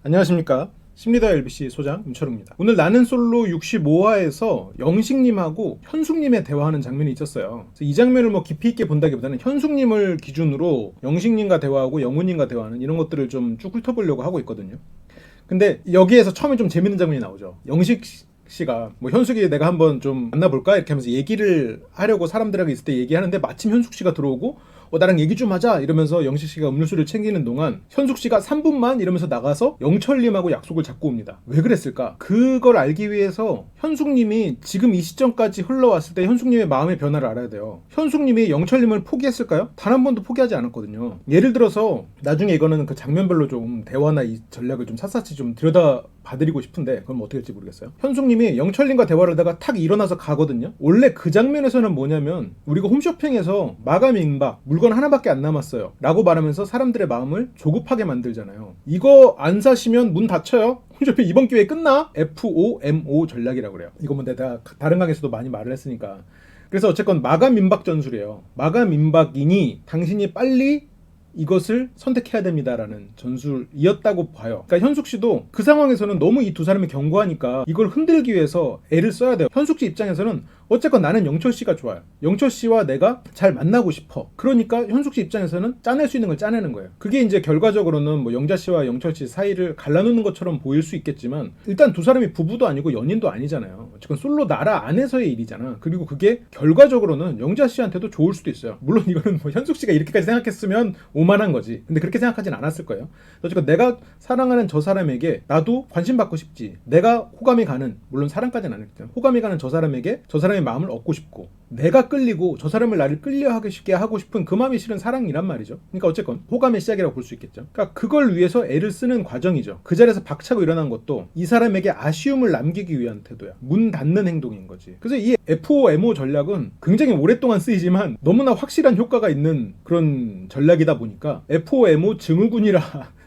안녕하십니까. 심리다 LBC 소장 임철우입니다. 오늘 나는 솔로 65화에서 영식님하고 현숙님의 대화하는 장면이 있었어요. 그래서 이 장면을 뭐 깊이 있게 본다기보다는 현숙님을 기준으로 영식님과 대화하고 영우님과 대화하는 이런 것들을 좀 쭉 훑어보려고 하고 있거든요. 근데 여기에서 처음에 좀 재밌는 장면이 나오죠. 영식 씨가 뭐 현숙이 내가 한번 좀 만나볼까? 이렇게 하면서 얘기를 하려고 사람들하고 있을 때 얘기하는데 마침 현숙 씨가 들어오고 나랑 얘기 좀 하자 이러면서 영식 씨가 음료수를 챙기는 동안 현숙 씨가 3분만 이러면서 나가서 영철님하고 약속을 잡고 옵니다. 왜 그랬을까? 그걸 알기 위해서 현숙님이 지금 이 시점까지 흘러왔을 때 현숙님의 마음의 변화를 알아야 돼요. 현숙님이 영철님을 포기했을까요? 단 한 번도 포기하지 않았거든요. 예를 들어서 나중에 이거는 그 장면별로 좀 대화나 이 전략을 좀 샅샅이 좀 들여다 봐드리고 싶은데 그건 어떻게 될지 모르겠어요. 현숙님이 영철님과 대화를 하다가 탁 일어나서 가거든요. 원래 그 장면에서는 뭐냐면 우리가 홈쇼핑에서 마감 임박 물건 하나밖에 안 남았어요 라고 말하면서 사람들의 마음을 조급하게 만들잖아요. 이거 안 사시면 문 닫혀요. 홈쇼핑 이번 기회에 끝나? FOMO 전략이라고 그래요. 이거 뭐 내가 다른 강에서도 많이 말을 했으니까. 그래서 어쨌건 마감 임박 전술이에요. 마감 임박이니 당신이 빨리 이것을 선택해야 됩니다라는 전술이었다고 봐요. 그러니까 현숙 씨도 그 상황에서는 너무 이 두 사람이 견고하니까 이걸 흔들기 위해서 애를 써야 돼요. 현숙 씨 입장에서는 어쨌건 나는 영철 씨가 좋아요. 영철 씨와 내가 잘 만나고 싶어. 그러니까 현숙 씨 입장에서는 짜낼 수 있는 걸 짜내는 거예요. 그게 이제 결과적으로는 뭐 영자 씨와 영철 씨 사이를 갈라놓는 것처럼 보일 수 있겠지만 일단 두 사람이 부부도 아니고 연인도 아니잖아요. 어쨌건 솔로 나라 안에서의 일이잖아. 그리고 그게 결과적으로는 영자 씨한테도 좋을 수도 있어요. 물론 이거는 뭐 현숙 씨가 이렇게까지 생각했으면 오만한 거지. 근데 그렇게 생각하진 않았을 거예요. 어쨌건 내가 사랑하는 저 사람에게 나도 관심 받고 싶지. 내가 호감이 가는, 물론 사랑까지는 안 했겠지만 호감이 가는 저 사람에게 저 사람의 마음을 얻고 싶고 내가 끌리고 저 사람을 나를 끌려하게 쉽게 하고 싶은 그 마음이 실은 사랑이란 말이죠. 그러니까 어쨌건 호감의 시작이라고 볼 수 있겠죠. 그러니까 그걸 위해서 애를 쓰는 과정이죠. 그 자리에서 박차고 일어난 것도 이 사람에게 아쉬움을 남기기 위한 태도야. 문 닫는 행동인 거지. 그래서 이 FOMO 전략은 굉장히 오랫동안 쓰이지만 너무나 확실한 효과가 있는 그런 전략이다 보니까 FOMO 증후군이라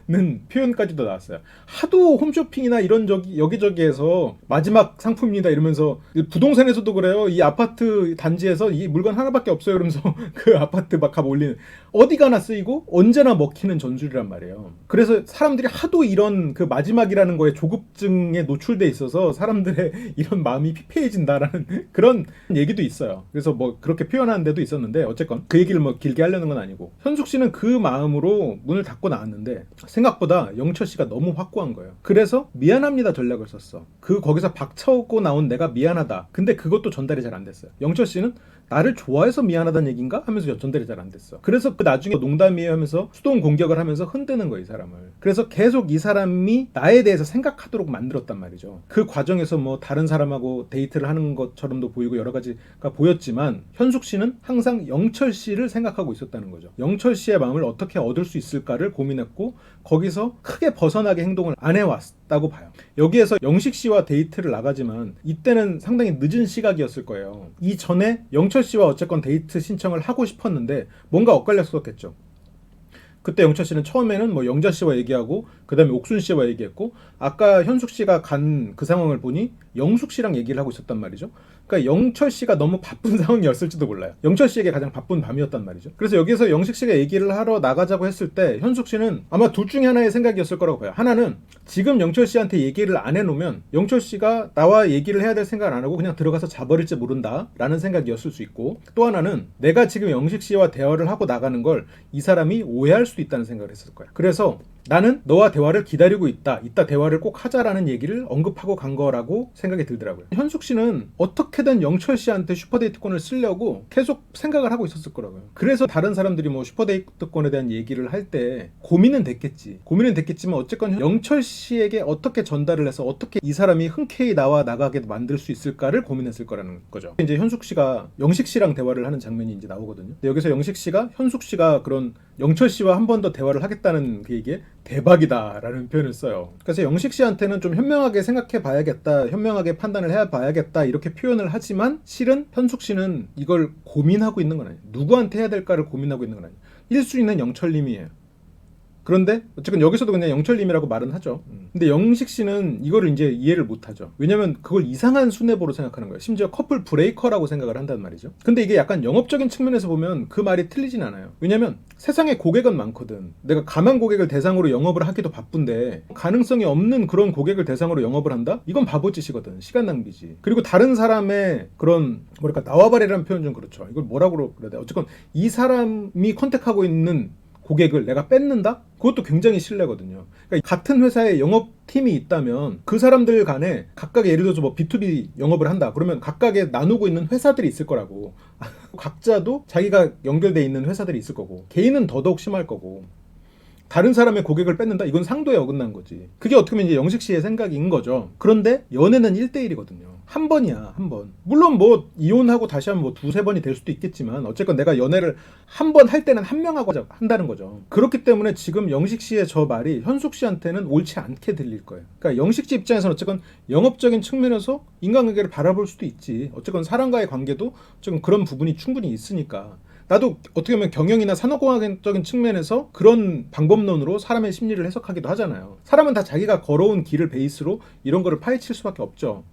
는 표현까지도 나왔어요. 하도 홈쇼핑이나 이런 여기저기에서 마지막 상품입니다 이러면서 부동산에서도 그래요. 이 아파트 단지에서 이 물건 하나밖에 없어요 이러면서 그 아파트 막 값 올리는 어디 가나 쓰이고 언제나 먹히는 전술이란 말이에요. 그래서 사람들이 하도 이런 그 마지막이라는 거에 조급증에 노출돼 있어서 사람들의 이런 마음이 피폐해진다라는 그런 얘기도 있어요. 그래서 뭐 그렇게 표현하는 데도 있었는데 어쨌건 그 얘기를 뭐 길게 하려는 건 아니고 현숙 씨는 그 마음으로 문을 닫고 나왔는데 생각보다 영철 씨가 너무 확고한 거예요. 그래서 미안합니다 전략을 썼어. 거기서 박차고 나온 내가 미안하다. 근데 그것도 전달이 잘 안 됐어요. 영철 씨는 나를 좋아해서 미안하다는 얘기인가? 하면서 전달이 잘 안 됐어. 그래서 그 나중에 농담이에요 하면서 수동 공격을 하면서 흔드는 거예요, 이 사람을. 그래서 계속 이 사람이 나에 대해서 생각하도록 만들었단 말이죠. 그 과정에서 뭐 다른 사람하고 데이트를 하는 것처럼도 보이고 여러 가지가 보였지만 현숙 씨는 항상 영철 씨를 생각하고 있었다는 거죠. 영철 씨의 마음을 어떻게 얻을 수 있을까를 고민했고 거기서 크게 벗어나게 행동을 안 해왔다고 봐요. 여기에서 영식 씨와 데이트를 나가지만 이때는 상당히 늦은 시각이었을 거예요. 이전에 영철 씨와 어쨌건 데이트 신청을 하고 싶었는데 뭔가 엇갈렸었겠죠. 그때 영철 씨는 처음에는 뭐 영자 씨와 얘기하고 그 다음에 옥순 씨와 얘기했고 아까 현숙 씨가 간 그 상황을 보니 영숙 씨랑 얘기를 하고 있었단 말이죠. 그러니까 영철 씨가 너무 바쁜 상황이었을지도 몰라요. 영철 씨에게 가장 바쁜 밤이었단 말이죠. 그래서 여기서 영식 씨가 얘기를 하러 나가자고 했을 때 현숙 씨는 아마 둘 중에 하나의 생각이었을 거라고 봐요. 하나는 지금 영철 씨한테 얘기를 안 해놓으면 영철 씨가 나와 얘기를 해야 될 생각을 안 하고 그냥 들어가서 자버릴지 모른다 라는 생각이었을 수 있고 또 하나는 내가 지금 영식 씨와 대화를 하고 나가는 걸 이 사람이 오해할 수도 있다는 생각을 했을 거야. 그래서 나는 너와 대화를 기다리고 있다. 이따 대화를 꼭 하자라는 얘기를 언급하고 간 거라고 생각이 들더라고요. 현숙 씨는 어떻게든 영철 씨한테 슈퍼데이트권을 쓰려고 계속 생각을 하고 있었을 거라고요. 그래서 다른 사람들이 뭐 슈퍼데이트권에 대한 얘기를 할 때 고민은 됐겠지. 고민은 됐겠지만 어쨌건 영철 씨에게 어떻게 전달을 해서 어떻게 이 사람이 흔쾌히 나와 나가게 만들 수 있을까를 고민했을 거라는 거죠. 이제 현숙 씨가 영식 씨랑 대화를 하는 장면이 이제 나오거든요. 근데 여기서 영식 씨가 현숙 씨가 그런 영철 씨와 한 번 더 대화를 하겠다는 그 얘기에 대박이다 라는 표현을 써요. 그래서 영식 씨한테는 좀 현명하게 생각해 봐야겠다, 현명하게 판단을 해 봐야겠다 이렇게 표현을 하지만 실은 현숙 씨는 이걸 고민하고 있는 건 아니에요. 누구한테 해야 될까를 고민하고 있는 건 아니에요. 1순위는 영철님이에요. 그런데 어쨌든 여기서도 그냥 영철님이라고 말은 하죠. 근데 영식 씨는 이거를 이제 이해를 못하죠. 왜냐면 그걸 이상한 순애보로 생각하는 거예요. 심지어 커플 브레이커라고 생각을 한단 말이죠. 근데 이게 약간 영업적인 측면에서 보면 그 말이 틀리진 않아요. 왜냐면 세상에 고객은 많거든. 내가 가만 고객을 대상으로 영업을 하기도 바쁜데 가능성이 없는 그런 고객을 대상으로 영업을 한다? 이건 바보짓이거든. 시간 낭비지. 그리고 다른 사람의 그런 뭐랄까 나와바리라는 표현 좀 그렇죠. 이걸 뭐라고 그래야 돼? 어쨌건 이 사람이 컨택하고 있는 고객을 내가 뺏는다? 그것도 굉장히 신뢰거든요. 그러니까 같은 회사에 영업팀이 있다면 그 사람들 간에 각각의 예를 들어서 뭐 B2B 영업을 한다. 그러면 각각의 나누고 있는 회사들이 있을 거라고. 각자도 자기가 연결돼 있는 회사들이 있을 거고 개인은 더더욱 심할 거고 다른 사람의 고객을 뺏는다? 이건 상도에 어긋난 거지. 그게 어떻게 보면 이제 영식 씨의 생각인 거죠. 그런데 연애는 1대1이거든요. 한 번이야, 한 번. 물론 뭐 이혼하고 다시 하면 뭐 두세 번이 될 수도 있겠지만 어쨌건 내가 연애를 한 번 할 때는 한 명하고 한다는 거죠. 그렇기 때문에 지금 영식 씨의 저 말이 현숙 씨한테는 옳지 않게 들릴 거예요. 그러니까 영식 씨 입장에서는 어쨌건 영업적인 측면에서 인간관계를 바라볼 수도 있지. 어쨌건 사람과의 관계도 어쨌건 그런 부분이 충분히 있으니까. 나도 어떻게 보면 경영이나 산업공학적인 측면에서 그런 방법론으로 사람의 심리를 해석하기도 하잖아요. 사람은 다 자기가 걸어온 길을 베이스로 이런 거를 파헤칠 수밖에 없죠.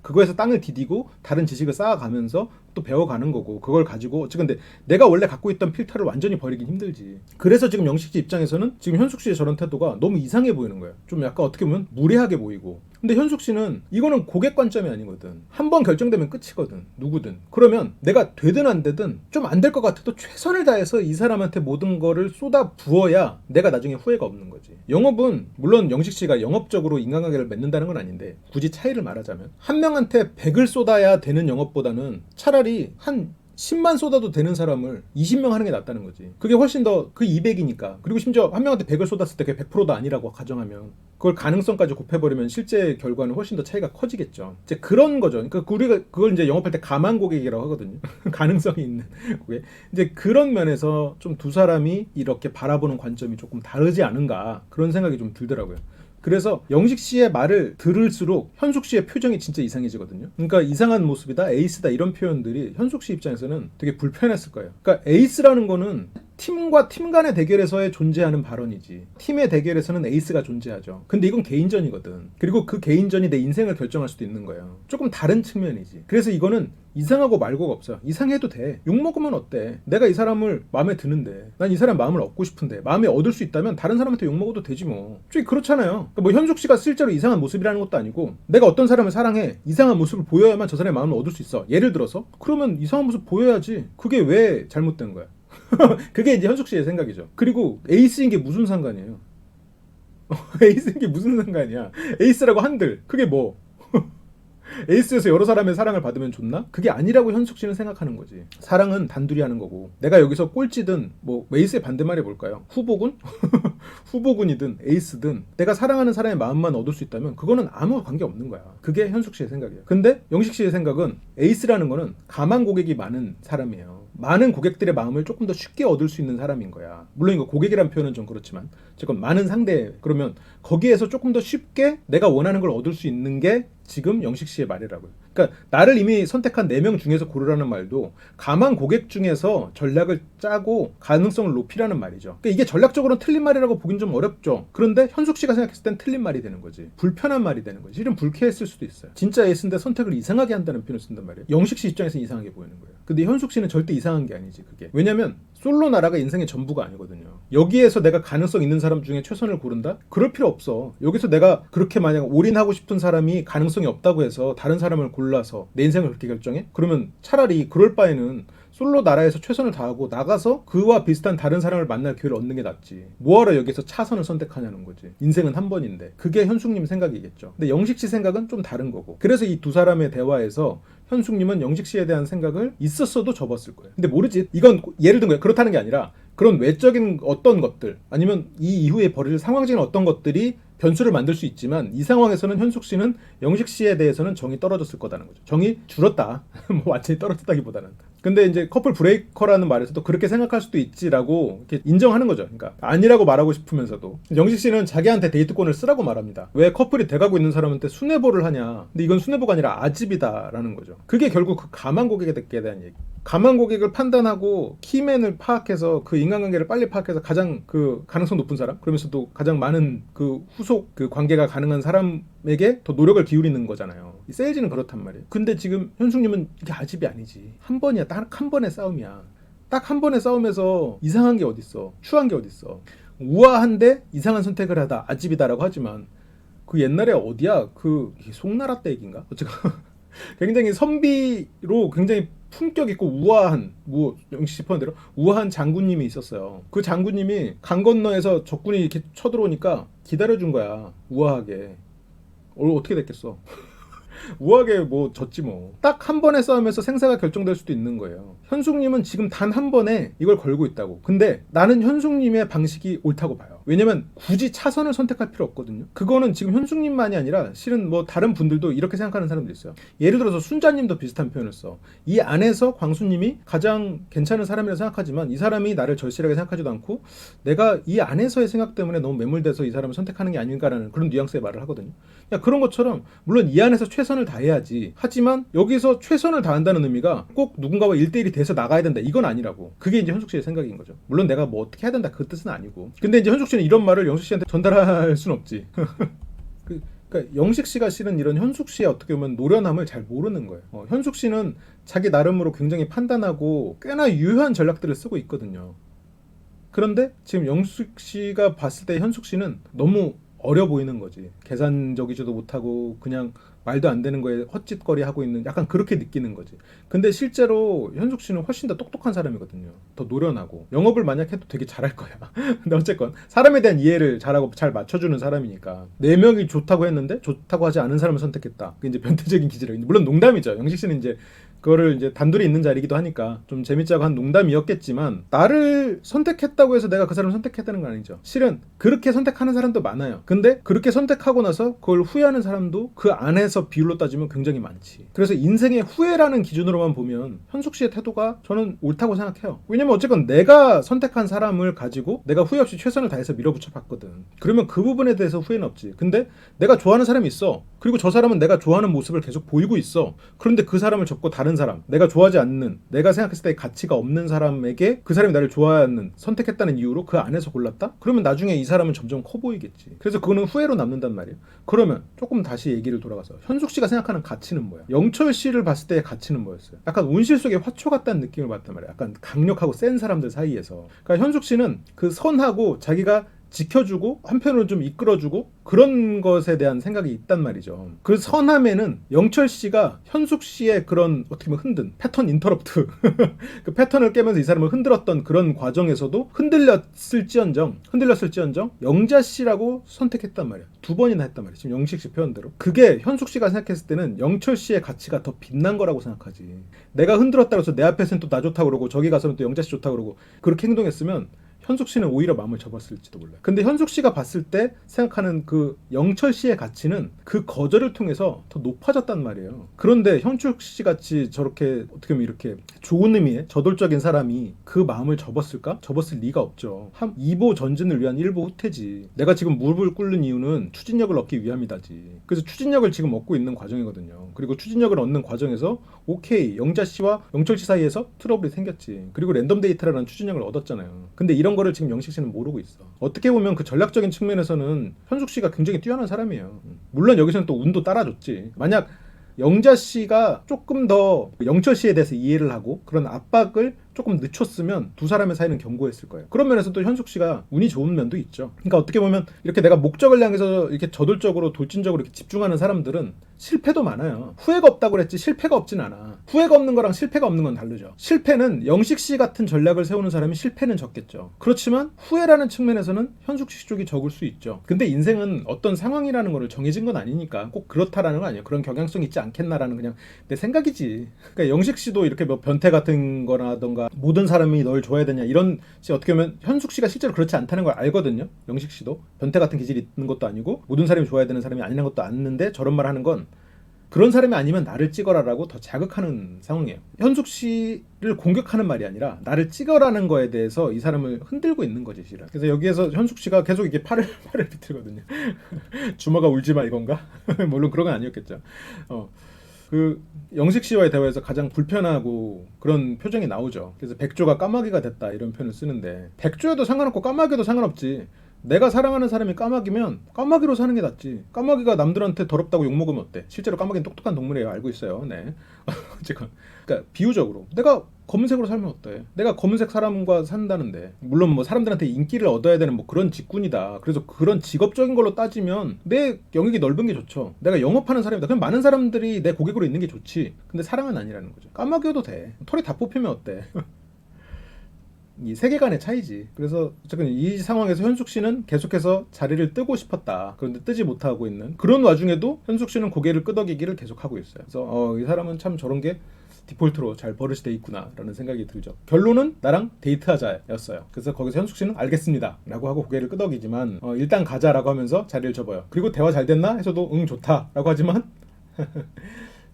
그거에서 땅을 디디고 다른 지식을 쌓아가면서 또 배워가는 거고 그걸 가지고 어쨌든 내가 원래 갖고 있던 필터를 완전히 버리긴 힘들지. 그래서 지금 영식 씨 입장에서는 지금 현숙 씨의 저런 태도가 너무 이상해 보이는 거예요. 좀 약간 어떻게 보면 무례하게 보이고. 근데 현숙 씨는 이거는 고객 관점이 아니거든. 한 번 결정되면 끝이거든. 누구든. 그러면 내가 되든 안 되든 좀 안 될 것 같아도 최선을 다해서 이 사람한테 모든 거를 쏟아 부어야 내가 나중에 후회가 없는 거지. 영업은 물론 영식 씨가 영업적으로 인간관계를 맺는다는 건 아닌데 굳이 차이를 말하자면 한 명한테 100을 쏟아야 되는 영업보다는 차라리 한 10만 쏟아도 되는 사람을 20명 하는 게 낫다는 거지. 그게 훨씬 더 그 200이니까. 그리고 심지어 한 명한테 100을 쏟았을 때 그게 100%도 아니라고 가정하면 그걸 가능성까지 곱해버리면 실제 결과는 훨씬 더 차이가 커지겠죠. 이제 그런 거죠. 그러니까 우리가 그걸 이제 영업할 때 가만 고객이라고 하거든요. 가능성이 있는 고객. 이제 그런 면에서 좀 두 사람이 이렇게 바라보는 관점이 조금 다르지 않은가 그런 생각이 좀 들더라고요. 그래서 영식 씨의 말을 들을수록 현숙 씨의 표정이 진짜 이상해지거든요. 그러니까 이상한 모습이다, 에이스다 이런 표현들이 현숙 씨 입장에서는 되게 불편했을 거예요. 그러니까 에이스라는 거는 팀과 팀 간의 대결에서의 존재하는 발언이지 팀의 대결에서는 에이스가 존재하죠. 근데 이건 개인전이거든. 그리고 그 개인전이 내 인생을 결정할 수도 있는 거예요. 조금 다른 측면이지. 그래서 이거는 이상하고 말고가 없어요. 이상해도 돼. 욕먹으면 어때? 내가 이 사람을 마음에 드는데 난 이 사람 마음을 얻고 싶은데 마음에 얻을 수 있다면 다른 사람한테 욕먹어도 되지 뭐. 솔직히 그렇잖아요. 그러니까 뭐 현숙 씨가 실제로 이상한 모습이라는 것도 아니고 내가 어떤 사람을 사랑해 이상한 모습을 보여야만 저 사람의 마음을 얻을 수 있어. 예를 들어서 그러면 이상한 모습 보여야지. 그게 왜 잘못된 거야? 그게 이제 현숙 씨의 생각이죠. 그리고 에이스인 게 무슨 상관이에요? 에이스인 게 무슨 상관이야? 에이스라고 한들 그게 뭐? 에이스에서 여러 사람의 사랑을 받으면 좋나? 그게 아니라고 현숙 씨는 생각하는 거지. 사랑은 단둘이 하는 거고 내가 여기서 꼴찌든 뭐 에이스의 반대말이 뭘까요? 후보군? 후보군이든 에이스든 내가 사랑하는 사람의 마음만 얻을 수 있다면 그거는 아무 관계 없는 거야. 그게 현숙 씨의 생각이야. 근데 영식 씨의 생각은 에이스라는 거는 가만 고객이 많은 사람이에요. 많은 고객들의 마음을 조금 더 쉽게 얻을 수 있는 사람인 거야. 물론 이거 고객이라는 표현은 좀 그렇지만 어쨌건 많은 상대 그러면 거기에서 조금 더 쉽게 내가 원하는 걸 얻을 수 있는 게 지금 영식 씨의 말이라고요. 그러니까 나를 이미 선택한 4명 중에서 고르라는 말도 가만 고객 중에서 전략을 짜고 가능성을 높이라는 말이죠. 그러니까 이게 전략적으로는 틀린 말이라고 보긴 좀 어렵죠. 그런데 현숙 씨가 생각했을 땐 틀린 말이 되는 거지. 불편한 말이 되는 거지. 실은 불쾌했을 수도 있어요. 진짜 에이스인데 선택을 이상하게 한다는 표현을 쓴단 말이에요. 영식 씨 입장에서 이상하게 보이는 거예요. 근데 현숙 씨는 절대 이상한 게 아니지 그게. 왜냐면 솔로 나라가 인생의 전부가 아니거든요. 여기에서 내가 가능성 있는 사람 중에 최선을 고른다? 그럴 필요 없어. 여기서 내가 그렇게 만약 올인하고 싶은 사람이 가능성이 없다고 해서 다른 사람을 골라서 내 인생을 그렇게 결정해? 그러면 차라리 그럴 바에는 솔로 나라에서 최선을 다하고 나가서 그와 비슷한 다른 사람을 만날 기회를 얻는 게 낫지. 뭐하러 여기서 차선을 선택하냐는 거지. 인생은 한 번인데. 그게 현숙님 생각이겠죠. 근데 영식 씨 생각은 좀 다른 거고. 그래서 이 두 사람의 대화에서 현숙님은 영식 씨에 대한 생각을 있었어도 접었을 거예요. 근데 모르지. 이건 예를 든 거야. 그렇다는 게 아니라 그런 외적인 어떤 것들 아니면 이 이후에 벌어질 상황적인 어떤 것들이 변수를 만들 수 있지만 이 상황에서는 현숙 씨는 영식 씨에 대해서는 정이 떨어졌을 거다는 거죠. 정이 줄었다. 뭐 완전히 떨어졌다기보다는 근데 이제 커플 브레이커라는 말에서도 그렇게 생각할 수도 있지라고 이렇게 인정하는 거죠. 그러니까 아니라고 말하고 싶으면서도 영식 씨는 자기한테 데이트권을 쓰라고 말합니다. 왜 커플이 돼가고 있는 사람한테 순애보를 하냐. 근데 이건 순애보가 아니라 아집이다라는 거죠. 그게 결국 그 가만 고객에 대한 얘기. 가만 고객을 판단하고 키맨을 파악해서 그 인간관계를 빨리 파악해서 가장 그 가능성 높은 사람, 그러면서도 가장 많은 그 후속 그 관계가 가능한 사람에게 더 노력을 기울이는 거잖아요. 이 세일즈는 그렇단 말이에요. 근데 지금 현숙님은 이게 아집이 아니지. 한 번이야. 딱 한 번의 싸움이야. 딱 한 번의 싸움에서 이상한 게 어딨어. 추한 게 어딨어. 우아한데 이상한 선택을 하다 아집이다라고 하지만 그 옛날에 어디야? 그 송나라 때 얘기인가? 어쨌건 굉장히 선비로 굉장히 품격 있고 우아한 영식 씨 대로 우아한 장군님이 있었어요. 그 장군님이 강 건너에서 적군이 이렇게 쳐들어오니까 기다려준 거야. 우아하게. 어떻게 됐겠어? 우아하게 뭐 졌지 뭐. 딱 한 번의 싸움에서 생사가 결정될 수도 있는 거예요. 현숙님은 지금 단 한 번에 이걸 걸고 있다고. 근데 나는 현숙님의 방식이 옳다고 봐요. 왜냐면 굳이 차선을 선택할 필요 없거든요. 그거는 지금 현숙님만이 아니라 실은 뭐 다른 분들도 이렇게 생각하는 사람도 있어요. 예를 들어서 순자님도 비슷한 표현을 써. 이 안에서 광수님이 가장 괜찮은 사람이라고 생각하지만 이 사람이 나를 절실하게 생각하지도 않고 내가 이 안에서의 생각 때문에 너무 매몰돼서 이 사람을 선택하는 게 아닌가라는 그런 뉘앙스의 말을 하거든요. 그런 것처럼 물론 이 안에서 최선을 다해야지. 하지만 여기서 최선을 다한다는 의미가 꼭 누군가와 1대1이 돼서 나가야 된다. 이건 아니라고. 그게 이제 현숙 씨의 생각인 거죠. 물론 내가 뭐 어떻게 해야 된다 그 뜻은 아니고. 근데 이제 현숙 씨는 이런 말을 영숙 씨한테 전달할 순 없지. 그러니까 영식 씨가 실은 이런 현숙 씨의 어떻게 보면 노련함을 잘 모르는 거예요. 현숙 씨는 자기 나름으로 굉장히 판단하고 꽤나 유효한 전략들을 쓰고 있거든요. 그런데 지금 영숙 씨가 봤을 때 현숙 씨는 너무 어려 보이는 거지. 계산적이지도 못하고 그냥 말도 안 되는 거에 헛짓거리 하고 있는 약간 그렇게 느끼는 거지. 근데 실제로 현숙 씨는 훨씬 더 똑똑한 사람이거든요. 더 노련하고 영업을 만약 해도 되게 잘할 거야. 근데 어쨌건 사람에 대한 이해를 잘하고 잘 맞춰주는 사람이니까 4명이 좋다고 했는데 좋다고 하지 않은 사람을 선택했다. 그게 이제 변태적인 기질이에요. 물론 농담이죠. 영식 씨는 이제 그거를 이제 단둘이 있는 자리이기도 하니까 좀 재밌자고 한 농담이었겠지만 나를 선택했다고 해서 내가 그 사람을 선택했다는 건 아니죠. 실은 그렇게 선택하는 사람도 많아요. 근데 그렇게 선택하고 나서 그걸 후회하는 사람도 그 안에서 비율로 따지면 굉장히 많지. 그래서 인생의 후회라는 기준으로만 보면 현숙 씨의 태도가 저는 옳다고 생각해요. 왜냐면 어쨌건 내가 선택한 사람을 가지고 내가 후회 없이 최선을 다해서 밀어붙여 봤거든. 그러면 그 부분에 대해서 후회는 없지. 근데 내가 좋아하는 사람이 있어. 그리고 저 사람은 내가 좋아하는 모습을 계속 보이고 있어. 그런데 그 사람을 접고 다른 사람, 내가 좋아하지 않는, 내가 생각했을 때 가치가 없는 사람에게 그 사람이 나를 좋아하는, 선택했다는 이유로 그 안에서 골랐다? 그러면 나중에 이 사람은 점점 커 보이겠지. 그래서 그거는 후회로 남는단 말이에요. 그러면 조금 다시 얘기를 돌아가서 현숙 씨가 생각하는 가치는 뭐야? 영철 씨를 봤을 때의 가치는 뭐였어요? 약간 온실 속의 화초 같다는 느낌을 받단 말이야. 약간 강력하고 센 사람들 사이에서. 그러니까 현숙 씨는 그 선하고 자기가 지켜주고 한편으로 좀 이끌어주고 그런 것에 대한 생각이 있단 말이죠. 그 선함에는 영철 씨가 현숙 씨의 그런 어떻게 보면 흔든 패턴 인터럽트 그 패턴을 깨면서 이 사람을 흔들었던 그런 과정에서도 흔들렸을지언정 영자 씨라고 선택했단 말이야. 2번이나 했단 말이야. 지금 영식 씨 표현대로. 그게 현숙 씨가 생각했을 때는 영철 씨의 가치가 더 빛난 거라고 생각하지. 내가 흔들었다고 해서 내 앞에서는 또 나 좋다고 그러고 저기 가서는 또 영자 씨 좋다고 그러고 그렇게 행동했으면 현숙 씨는 오히려 마음을 접었을지도 몰라요. 근데 현숙 씨가 봤을 때 생각하는 그 영철 씨의 가치는 그 거절을 통해서 더 높아졌단 말이에요. 그런데 현숙 씨 같이 저렇게 어떻게 보면 이렇게 좋은 의미의 저돌적인 사람이 그 마음을 접었을까? 접었을 리가 없죠. 2보 전진을 위한 1보 후퇴지. 내가 지금 무릎을 꿇는 이유는 추진력을 얻기 위함이다지. 그래서 추진력을 지금 얻고 있는 과정이거든요. 그리고 추진력을 얻는 과정에서 오케이, 영자 씨와 영철 씨 사이에서 트러블이 생겼지. 그리고 랜덤 데이트라는 추진력을 얻었잖아요. 근데 이런 거를 지금 영식 씨는 모르고 있어. 어떻게 보면 그 전략적인 측면에서는 현숙 씨가 굉장히 뛰어난 사람이에요. 물론 여기서는 또 운도 따라줬지. 만약 영자 씨가 조금 더 영철 씨에 대해서 이해를 하고 그런 압박을 조금 늦췄으면 두 사람의 사이는 견고했을 거예요. 그런 면에서 또 현숙 씨가 운이 좋은 면도 있죠. 그러니까 어떻게 보면 이렇게 내가 목적을 향해서 이렇게 저돌적으로 돌진적으로 이렇게 집중하는 사람들은 실패도 많아요. 후회가 없다고 그랬지 실패가 없진 않아. 후회가 없는 거랑 실패가 없는 건 다르죠. 실패는 영식 씨 같은 전략을 세우는 사람이 실패는 적겠죠. 그렇지만 후회라는 측면에서는 현숙 씨 쪽이 적을 수 있죠. 근데 인생은 어떤 상황이라는 거를 정해진 건 아니니까 꼭 그렇다라는 건 아니에요. 그런 경향성이 있지 않겠나라는 그냥 내 생각이지. 그러니까 영식 씨도 이렇게 뭐 변태 같은 거라던가 모든 사람이 널 좋아해야 되냐 이런 씨 어떻게 보면 현숙 씨가 실제로 그렇지 않다는 걸 알거든요. 영식 씨도 변태 같은 기질이 있는 것도 아니고 모든 사람이 좋아해야 되는 사람이 아니라는 것도 아는데 저런 말 하는 건 그런 사람이 아니면 나를 찍어라라고 더 자극하는 상황이에요. 현숙 씨를 공격하는 말이 아니라 나를 찍어라는 거에 대해서 이 사람을 흔들고 있는 거지, 실은. 그래서 여기에서 현숙 씨가 계속 이게 팔을 비틀거든요. 주먹아 울지 마 이건가? 물론 그런 건 아니었겠죠. 그 영식 씨와의 대화에서 가장 불편하고 그런 표정이 나오죠. 그래서 백조가 까마귀가 됐다 이런 표현을 쓰는데, 백조여도 상관없고 까마귀도 상관없지. 내가 사랑하는 사람이 까마귀면 까마귀로 사는 게 낫지. 까마귀가 남들한테 더럽다고 욕먹으면 어때? 실제로 까마귀는 똑똑한 동물이에요. 알고 있어요. 네. 어쨌건 그러니까 비유적으로 내가 검은색으로 살면 어때? 내가 검은색 사람과 산다는데, 물론 뭐 사람들한테 인기를 얻어야 되는 뭐 그런 직군이다. 그래서 그런 직업적인 걸로 따지면 내 영역이 넓은 게 좋죠. 내가 영업하는 사람이다. 그럼 많은 사람들이 내 고객으로 있는 게 좋지. 근데 사랑은 아니라는 거죠. 까마귀여도 돼. 털이 다 뽑히면 어때? 이 세계관의 차이지. 그래서 어쨌든 이 상황에서 현숙 씨는 계속해서 자리를 뜨고 싶었다. 그런데 뜨지 못하고 있는 그런 와중에도 현숙 씨는 고개를 끄덕이기를 계속하고 있어요. 그래서 이 사람은 참 저런 게 디폴트로 잘 버릇이 돼 있구나 라는 생각이 들죠. 결론은 나랑 데이트하자였어요. 그래서 거기서 현숙 씨는 알겠습니다 라고 하고 고개를 끄덕이지만 일단 가자라고 하면서 자리를 접어요. 그리고 대화 잘 됐나 해서도 응 좋다 라고 하지만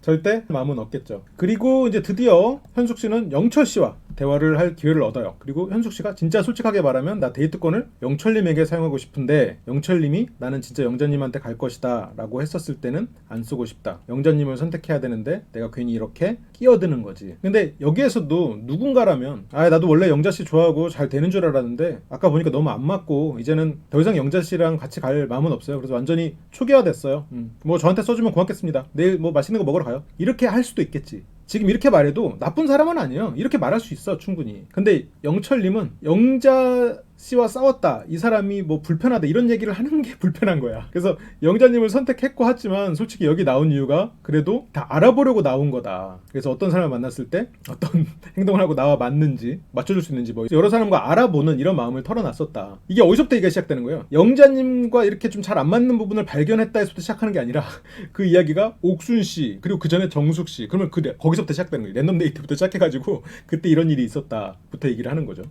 절대 마음은 없겠죠. 그리고 이제 드디어 현숙 씨는 영철 씨와 대화를 할 기회를 얻어요. 그리고 현숙 씨가 진짜 솔직하게 말하면 나 데이트권을 영철님에게 사용하고 싶은데 영철님이 나는 진짜 영자님한테 갈 것이다 라고 했었을 때는 안 쓰고 싶다. 영자님을 선택해야 되는데 내가 괜히 이렇게 끼어드는 거지. 근데 여기에서도 누군가라면 나도 원래 영자씨 좋아하고 잘 되는 줄 알았는데 아까 보니까 너무 안 맞고 이제는 더 이상 영자씨랑 같이 갈 마음은 없어요. 그래서 완전히 초기화됐어요. 뭐 저한테 써주면 고맙겠습니다. 내일 뭐 맛있는 거 먹으러 가요. 이렇게 할 수도 있겠지. 지금 이렇게 말해도 나쁜 사람은 아니에요. 이렇게 말할 수 있어 충분히. 근데 영철님은 영자 씨와 싸웠다, 이 사람이 뭐 불편하다 이런 얘기를 하는 게 불편한 거야. 그래서 영자님을 선택했고 하지만 솔직히 여기 나온 이유가 그래도 다 알아보려고 나온 거다. 그래서 어떤 사람을 만났을 때 어떤 행동을 하고 나와 맞는지 맞춰줄 수 있는지 뭐 여러 사람과 알아보는 이런 마음을 털어놨었다. 이게 어디서부터 얘기가 시작되는 거예요? 영자님과 이렇게 좀 잘 안 맞는 부분을 발견했다 에서부터 시작하는 게 아니라 그 이야기가 옥순 씨 그리고 그 전에 정숙 씨, 그러면 거기서부터 시작되는 거예요. 랜덤 데이트부터 시작해가지고 그때 이런 일이 있었다부터 얘기를 하는 거죠.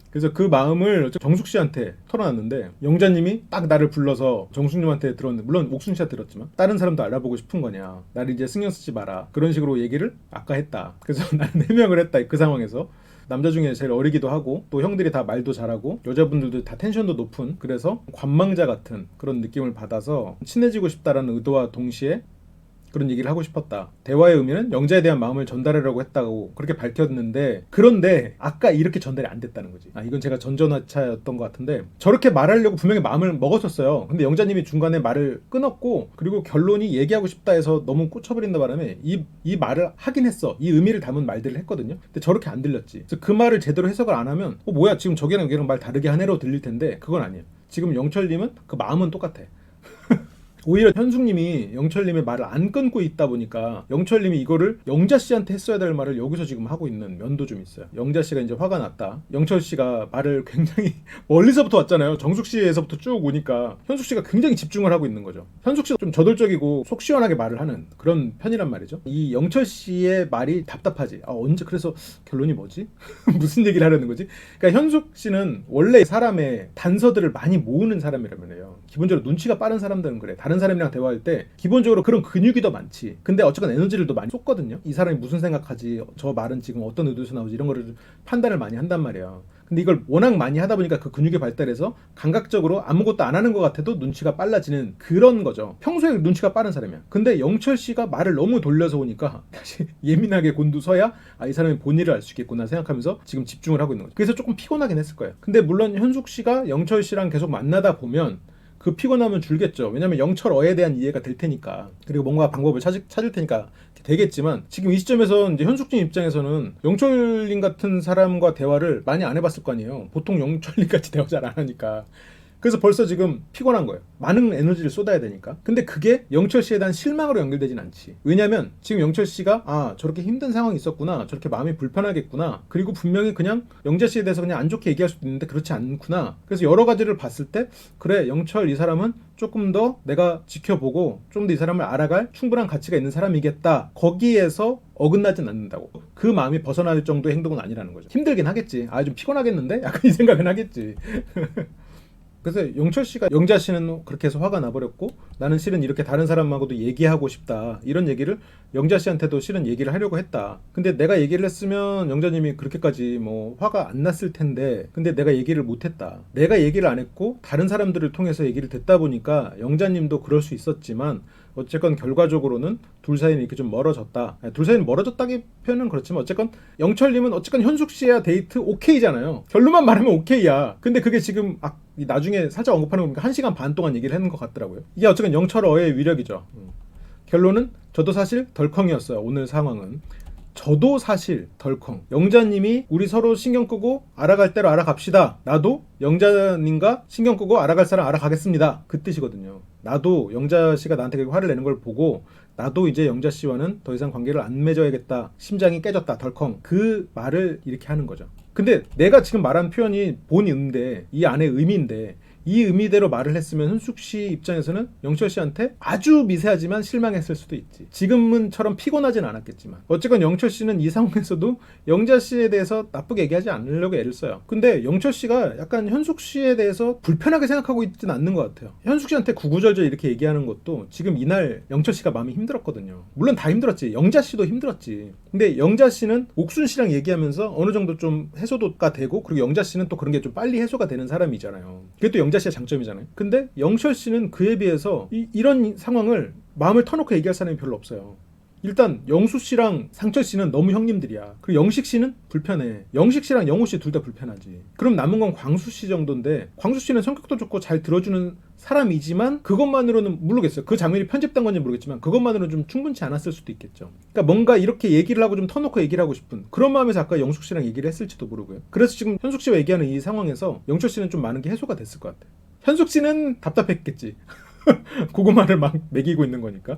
그래서 그 마음을 정숙 씨한테 털어놨는데 영자님이 딱 나를 불러서 정숙님한테 들었는데, 물론 옥순 씨한테 들었지만 다른 사람도 알아보고 싶은 거냐, 나를 이제 신경 쓰지 마라, 그런 식으로 얘기를 아까 했다. 그래서 나는 해명을 했다. 그 상황에서 남자 중에 제일 어리기도 하고 또 형들이 다 말도 잘하고 여자분들도 다 텐션도 높은, 그래서 관망자 같은 그런 느낌을 받아서 친해지고 싶다라는 의도와 동시에 그런 얘기를 하고 싶었다. 대화의 의미는 영자에 대한 마음을 전달하려고 했다고 그렇게 밝혔는데, 그런데 아까 이렇게 전달이 안 됐다는 거지. 이건 제가 전전화차였던 것 같은데 저렇게 말하려고 분명히 마음을 먹었었어요. 근데 영자님이 중간에 말을 끊었고, 그리고 결론이 얘기하고 싶다 해서 너무 꽂혀버린다 바람에 이 말을 하긴 했어. 이 의미를 담은 말들을 했거든요. 근데 저렇게 안 들렸지. 그래서 그 말을 제대로 해석을 안 하면 뭐야 지금 저기랑 여기랑 말 다르게 하네로 들릴 텐데 그건 아니에요. 지금 영철님은 그 마음은 똑같아. 오히려 현숙님이 영철님의 말을 안 끊고 있다 보니까 영철님이 이거를 영자씨한테 했어야 될 말을 여기서 지금 하고 있는 면도 좀 있어요. 영자씨가 이제 화가 났다. 영철씨가 말을 굉장히 멀리서부터 왔잖아요. 정숙씨에서부터 쭉 오니까 현숙씨가 굉장히 집중을 하고 있는 거죠. 현숙씨가 좀 저돌적이고 속 시원하게 말을 하는 그런 편이란 말이죠. 이 영철씨의 말이 답답하지. 언제 그래서 결론이 뭐지? 무슨 얘기를 하려는 거지? 그러니까 현숙씨는 원래 사람의 단서들을 많이 모으는 사람이라면 해요. 기본적으로 눈치가 빠른 사람들은 그래. 다른 사람이랑 대화할 때 기본적으로 그런 근육이 더 많지. 근데 어쨌건 에너지를 더 많이 쏟거든요. 이 사람이 무슨 생각하지, 저 말은 지금 어떤 의도에서 나오지, 이런 거를 판단을 많이 한단 말이야. 근데 이걸 워낙 많이 하다 보니까 그 근육이 발달해서 감각적으로 아무것도 안 하는 것 같아도 눈치가 빨라지는 그런 거죠. 평소에 눈치가 빠른 사람이야. 근데 영철 씨가 말을 너무 돌려서 오니까 다시 예민하게 곤두서야 이 사람이 본일을 알 수 있겠구나 생각하면서 지금 집중을 하고 있는 거죠. 그래서 조금 피곤하긴 했을 거예요. 근데 물론 현숙 씨가 영철 씨랑 계속 만나다 보면 그 피곤함은 줄겠죠. 왜냐면 영철어에 대한 이해가 될 테니까. 그리고 뭔가 방법을 찾을 테니까 되겠지만, 지금 이 시점에서 이제 현숙진 입장에서는 영철님 같은 사람과 대화를 많이 안 해봤을 거 아니에요. 보통 영철님 같이 대화 잘 안 하니까. 그래서 벌써 지금 피곤한 거예요. 많은 에너지를 쏟아야 되니까. 근데 그게 영철 씨에 대한 실망으로 연결되진 않지. 왜냐면 지금 영철 씨가 저렇게 힘든 상황이 있었구나, 저렇게 마음이 불편하겠구나, 그리고 분명히 그냥 영자 씨에 대해서 그냥 안 좋게 얘기할 수도 있는데 그렇지 않구나. 그래서 여러 가지를 봤을 때 그래, 영철 이 사람은 조금 더 내가 지켜보고 좀 더 이 사람을 알아갈 충분한 가치가 있는 사람이겠다. 거기에서 어긋나진 않는다고. 그 마음이 벗어날 정도의 행동은 아니라는 거죠. 힘들긴 하겠지. 좀 피곤하겠는데? 약간 이 생각은 하겠지. 그래서 영철 씨가 영자 씨는 그렇게 해서 화가 나버렸고 나는 실은 이렇게 다른 사람하고도 얘기하고 싶다 이런 얘기를 영자 씨한테도 실은 얘기를 하려고 했다. 근데 내가 얘기를 했으면 영자님이 그렇게까지 뭐 화가 안 났을 텐데 근데 내가 얘기를 못했다. 내가 얘기를 안 했고 다른 사람들을 통해서 얘기를 듣다 보니까 영자님도 그럴 수 있었지만 어쨌건 결과적으로는 둘 사이는 이렇게 좀 멀어졌다. 둘 사이는 멀어졌다기 표현은 그렇지만 어쨌건 영철님은 어쨌건 현숙 씨와 데이트 오케이잖아요. 결론만 말하면 오케이야. 근데 그게 지금 나중에 살짝 언급하는 거 보니까 1시간 반 동안 얘기를 하는 것 같더라고요. 이게 어쨌건 영철어의 위력이죠. 결론은 저도 사실 덜컹이었어요. 오늘 상황은. 저도 사실 덜컹. 영자님이 우리 서로 신경 끄고 알아갈 대로 알아갑시다. 나도 영자님과 신경 끄고 알아갈 사람 알아가겠습니다. 그 뜻이거든요. 나도 영자씨가 나한테 그렇게 화를 내는 걸 보고 나도 이제 영자씨와는 더 이상 관계를 안 맺어야겠다. 심장이 깨졌다. 덜컹. 그 말을 이렇게 하는 거죠. 근데 내가 지금 말한 표현이 본의인데 이 안에 의미인데 이 의미대로 말을 했으면 현숙 씨 입장에서는 영철 씨한테 아주 미세하지만 실망했을 수도 있지. 지금은처럼 피곤하진 않았겠지만 어쨌건 영철 씨는 이 상황에서도 영자 씨에 대해서 나쁘게 얘기하지 않으려고 애를 써요. 근데 영철 씨가 약간 현숙 씨에 대해서 불편하게 생각하고 있진 않는 것 같아요. 현숙 씨한테 구구절절 이렇게 얘기하는 것도 지금 이날 영철 씨가 마음이 힘들었거든요. 물론 다 힘들었지. 영자 씨도 힘들었지. 근데 영자 씨는 옥순 씨랑 얘기하면서 어느 정도 좀 해소가 되고 그리고 영자 씨는 또 그런 게 좀 빨리 해소가 되는 사람이잖아요. 그게 또 영자 씨의 장점이잖아요. 근데 영철 씨는 그에 비해서 이런 상황을 마음을 터놓고 얘기할 사람이 별로 없어요. 일단 영수 씨랑 상철 씨는 너무 형님들이야. 그리고 영식 씨는 불편해. 영식 씨랑 영호 씨 둘 다 불편하지. 그럼 남은 건 광수 씨 정도인데 광수 씨는 성격도 좋고 잘 들어주는 사람이지만 그것만으로는 모르겠어요. 그 장면이 편집된 건지 모르겠지만 그것만으로는 좀 충분치 않았을 수도 있겠죠. 그러니까 뭔가 이렇게 얘기를 하고 좀 터놓고 얘기를 하고 싶은 그런 마음에서 아까 영숙 씨랑 얘기를 했을지도 모르고요. 그래서 지금 현숙 씨와 얘기하는 이 상황에서 영철 씨는 좀 많은 게 해소가 됐을 것 같아요. 현숙 씨는 답답했겠지. 고구마를 막 먹이고 있는 거니까.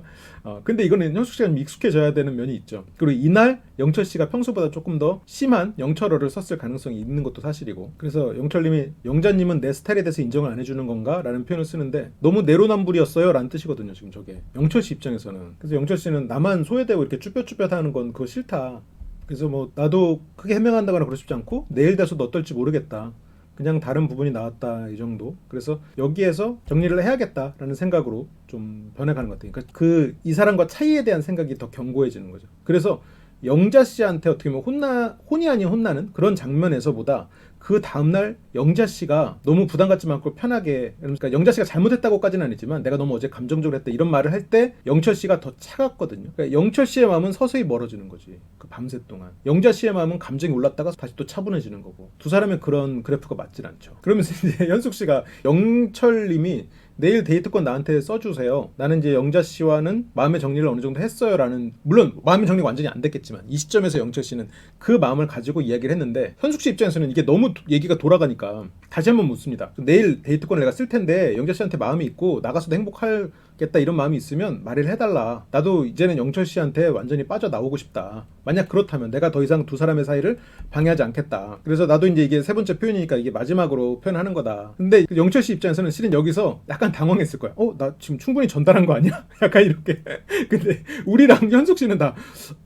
근데 이거는 현숙 씨가 좀 익숙해져야 되는 면이 있죠. 그리고 이날 영철 씨가 평소보다 조금 더 심한 영철어를 썼을 가능성이 있는 것도 사실이고. 그래서 영철님이 영자님은 내 스타일에 대해서 인정을 안 해주는 건가? 라는 표현을 쓰는데 너무 내로남불이었어요 라는 뜻이거든요. 지금 저게. 영철 씨 입장에서는. 그래서 영철 씨는 나만 소외되고 이렇게 쭈뼛쭈뼛 하는 건 그거 싫다. 그래서 뭐 나도 크게 해명한다거나 그러고 싶지 않고 내일 돼서도 어떨지 모르겠다. 그냥 다른 부분이 나왔다 이 정도. 그래서 여기에서 정리를 해야겠다라는 생각으로 좀 변해가는 것 같아요. 그러니까 이 사람과 차이에 대한 생각이 더 견고해지는 거죠. 그래서 영자 씨한테 어떻게 보면 혼이 아닌 혼나는 그런 장면에서보다 그 다음날 영자 씨가 너무 부담 갖지 않고 편하게, 그러니까 영자 씨가 잘못했다고까지는 아니지만 내가 너무 어제 감정적으로 했다 이런 말을 할 때 영철 씨가 더 차갑거든요. 그러니까 영철 씨의 마음은 서서히 멀어지는 거지. 그 밤새 동안. 영자 씨의 마음은 감정이 올랐다가 다시 또 차분해지는 거고. 두 사람의 그런 그래프가 맞질 않죠. 그러면서 이제 현숙 씨가 영철님이 내일 데이트권 나한테 써주세요. 나는 이제 영자 씨와는 마음의 정리를 어느 정도 했어요 라는, 물론 마음의 정리가 완전히 안 됐겠지만 이 시점에서 영철 씨는 그 마음을 가지고 이야기를 했는데 현숙 씨 입장에서는 이게 너무 얘기가 돌아가니까 다시 한번 묻습니다. 내일 데이트권을 내가 쓸 텐데 영자 씨한테 마음이 있고 나가서도 행복하겠다 이런 마음이 있으면 말을 해달라. 나도 이제는 영철 씨한테 완전히 빠져나오고 싶다. 만약 그렇다면 내가 더 이상 두 사람의 사이를 방해하지 않겠다. 그래서 나도 이제 이게 세 번째 표현이니까 이게 마지막으로 표현하는 거다. 근데 영철 씨 입장에서는 실은 여기서 약간 당황했을 거야. 나 지금 충분히 전달한 거 아니야? 약간 이렇게. 근데 우리랑 현숙 씨는 다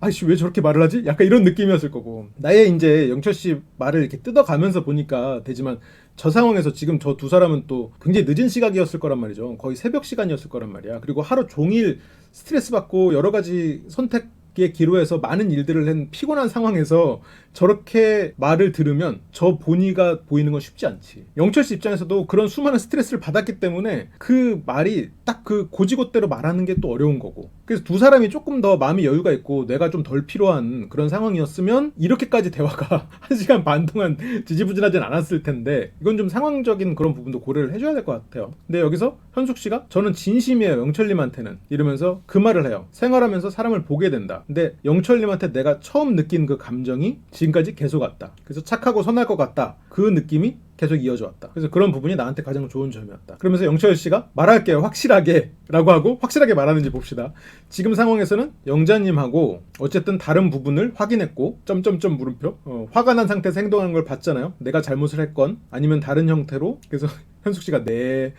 아이씨 왜 저렇게 말을 하지? 약간 이런 느낌이었을 거고. 나의 이제 영철 씨 말을 이렇게 뜯어가면서 보니까 되지만 저 상황에서 지금 저 두 사람은 또 굉장히 늦은 시각이었을 거란 말이죠. 거의 새벽 시간이었을 거란 말이야. 그리고 하루 종일 스트레스 받고 여러 가지 선택에 기로해서 많은 일들을 한 피곤한 상황에서 저렇게 말을 들으면 저 본의가 보이는 건 쉽지 않지. 영철 씨 입장에서도 그런 수많은 스트레스를 받았기 때문에 그 말이 딱 그 고지고대로 말하는 게 또 어려운 거고. 그래서 두 사람이 조금 더 마음이 여유가 있고 내가 좀 덜 필요한 그런 상황이었으면 이렇게까지 대화가 1시간 반 동안 지지부진하진 않았을 텐데 이건 좀 상황적인 그런 부분도 고려를 해줘야 될 것 같아요. 근데 여기서 현숙 씨가 저는 진심이에요 영철님한테는 이러면서 그 말을 해요. 생활하면서 사람을 보게 된다. 근데 영철님한테 내가 처음 느낀 그 감정이 지금까지 계속 왔다. 그래서 착하고 선할 것 같다. 그 느낌이 계속 이어져 왔다. 그래서 그런 부분이 나한테 가장 좋은 점이었다. 그러면서 영철 씨가 말할게요 확실하게 라고 하고 확실하게 말하는지 봅시다. 지금 상황에서는 영자님하고 어쨌든 다른 부분을 확인했고 점점점 물음표 화가 난 상태에서 행동하는 걸 봤잖아요. 내가 잘못을 했건 아니면 다른 형태로. 그래서 현숙 씨가 네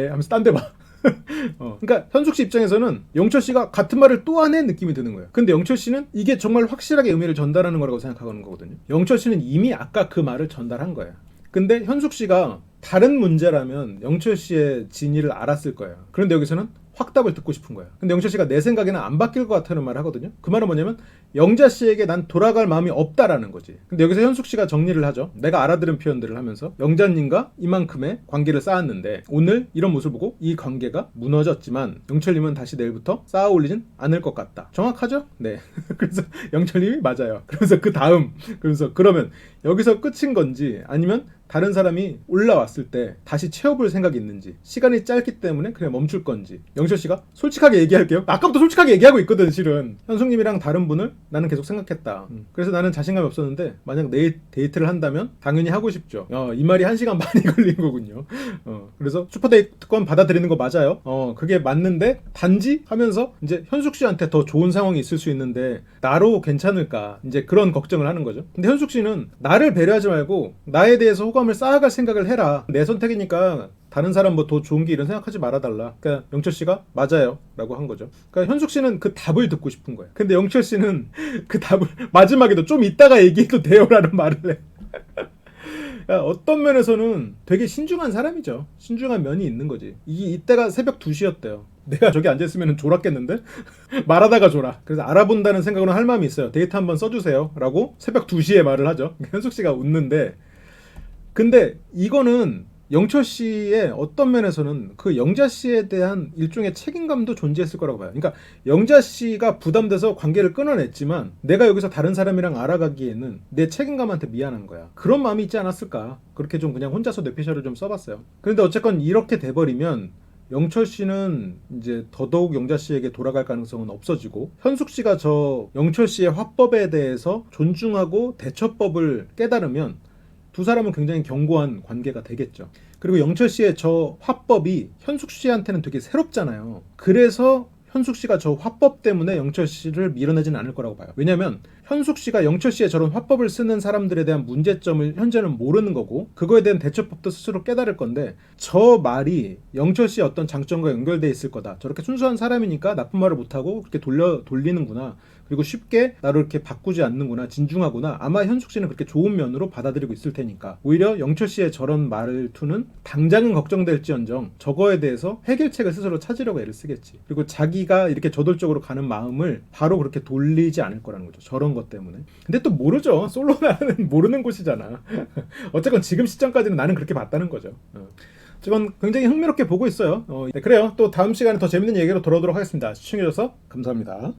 하면서 딴 데 봐. 그러니까 현숙 씨 입장에서는 영철 씨가 같은 말을 또 하는 느낌이 드는 거예요. 근데 영철 씨는 이게 정말 확실하게 의미를 전달하는 거라고 생각하는 거거든요. 영철 씨는 이미 아까 그 말을 전달한 거예요. 근데 현숙 씨가 다른 문제라면 영철 씨의 진위를 알았을 거예요. 그런데 여기서는 확답을 듣고 싶은 거예요. 근데 영철 씨가 내 생각에는 안 바뀔 것 같다는 말을 하거든요. 그 말은 뭐냐면 영자 씨에게 난 돌아갈 마음이 없다라는 거지. 근데 여기서 현숙 씨가 정리를 하죠. 내가 알아들은 표현들을 하면서 영자님과 이만큼의 관계를 쌓았는데 오늘 이런 모습을 보고 이 관계가 무너졌지만 영철님은 다시 내일부터 쌓아 올리진 않을 것 같다. 정확하죠? 네. 그래서 영철님이 맞아요. 그래서 그 다음 그러면 여기서 끝인 건지 아니면 다른 사람이 올라왔을 때 다시 채워볼 생각이 있는지, 시간이 짧기 때문에 그냥 멈출 건지. 영철 씨가 솔직하게 얘기할게요. 아까부터 솔직하게 얘기하고 있거든. 실은 현숙님이랑 다른 분을 나는 계속 생각했다. 그래서 나는 자신감이 없었는데 만약 내일 데이트를 한다면 당연히 하고 싶죠. 이 말이 1시간 반이 걸린 거군요. 그래서 슈퍼데이트권 받아들이는 거 맞아요. 그게 맞는데 단지 하면서 이제 현숙 씨한테 더 좋은 상황이 있을 수 있는데 나로 괜찮을까, 이제 그런 걱정을 하는 거죠. 근데 현숙 씨는 나를 배려하지 말고 나에 대해서 호감을 쌓아갈 생각을 해라. 내 선택이니까 다른 사람 뭐 더 좋은 게 이런 생각하지 말아달라. 그러니까 영철 씨가 맞아요 라고 한 거죠. 그러니까 현숙 씨는 그 답을 듣고 싶은 거예요. 근데 영철 씨는 그 답을 마지막에도 좀 이따가 얘기해도 돼요 라는 말을 해. 어떤 면에서는 되게 신중한 사람이죠. 신중한 면이 있는 거지. 이때가 새벽 2시였대요. 내가 저기 앉아있으면 졸았겠는데? 말하다가 졸아. 그래서 알아본다는 생각으로 할 마음이 있어요. 데이트 한번 써주세요 라고 새벽 2시에 말을 하죠. 현숙 씨가 웃는데, 근데 이거는 영철 씨의 어떤 면에서는 그 영자 씨에 대한 일종의 책임감도 존재했을 거라고 봐요. 그러니까 영자 씨가 부담돼서 관계를 끊어냈지만 내가 여기서 다른 사람이랑 알아가기에는 내 책임감한테 미안한 거야. 그런 마음이 있지 않았을까. 그렇게 좀 그냥 혼자서 뇌피셜을 좀 써봤어요. 그런데 어쨌건 이렇게 돼버리면 영철 씨는 이제 더더욱 영자 씨에게 돌아갈 가능성은 없어지고, 현숙 씨가 저 영철 씨의 화법에 대해서 존중하고 대처법을 깨달으면 두 사람은 굉장히 견고한 관계가 되겠죠. 그리고 영철 씨의 저 화법이 현숙 씨한테는 되게 새롭잖아요. 그래서 현숙 씨가 저 화법 때문에 영철 씨를 밀어내지는 않을 거라고 봐요. 왜냐면 현숙 씨가 영철 씨의 저런 화법을 쓰는 사람들에 대한 문제점을 현재는 모르는 거고, 그거에 대한 대처법도 스스로 깨달을 건데, 저 말이 영철 씨의 어떤 장점과 연결돼 있을 거다. 저렇게 순수한 사람이니까 나쁜 말을 못하고 그렇게 돌리는구나. 그리고 쉽게 나를 이렇게 바꾸지 않는구나, 진중하구나. 아마 현숙 씨는 그렇게 좋은 면으로 받아들이고 있을 테니까 오히려 영철 씨의 저런 말투는 당장은 걱정될지언정 저거에 대해서 해결책을 스스로 찾으려고 애를 쓰겠지. 그리고 자기가 이렇게 저돌적으로 가는 마음을 바로 그렇게 돌리지 않을 거라는 거죠. 저런 것 때문에. 근데 또 모르죠. 솔로라는 모르는 곳이잖아. 어쨌건 지금 시점까지는 나는 그렇게 봤다는 거죠. 지금 굉장히 흥미롭게 보고 있어요. 네, 그래요. 또 다음 시간에 더 재밌는 얘기로 돌아오도록 하겠습니다. 시청해주셔서 감사합니다.